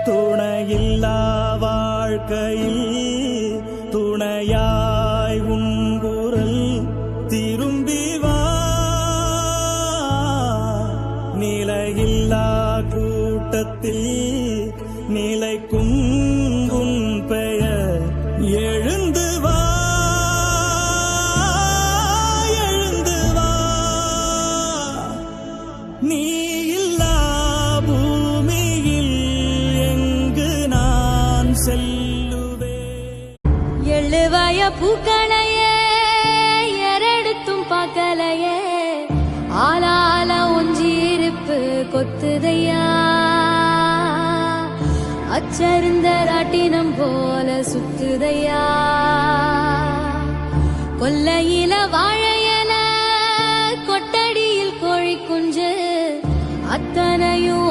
துணையில்லா வாழ்க்கையில் துணையாய் உன் குரல் திரும்பி வா. நிலையில்லா கூட்டத்தில் நிலைக்கும் உன் பெயர். எழுந்து வா, எழுந்து வா. நீ இல்லா பூமியில் எங்கு நான் செல்லுவேன். எழுவாய பூக்களையே எரெடுத்தும் பார்க்கலையே, ஆளால ஒஞ்சிருப்பு கொத்துதையா. அச்சருந்த ராட்டினம் போல சுத்துதையா. கொல்லையில வாழையல, கொட்டடியில் கோழி குஞ்சு, அத்தனையும்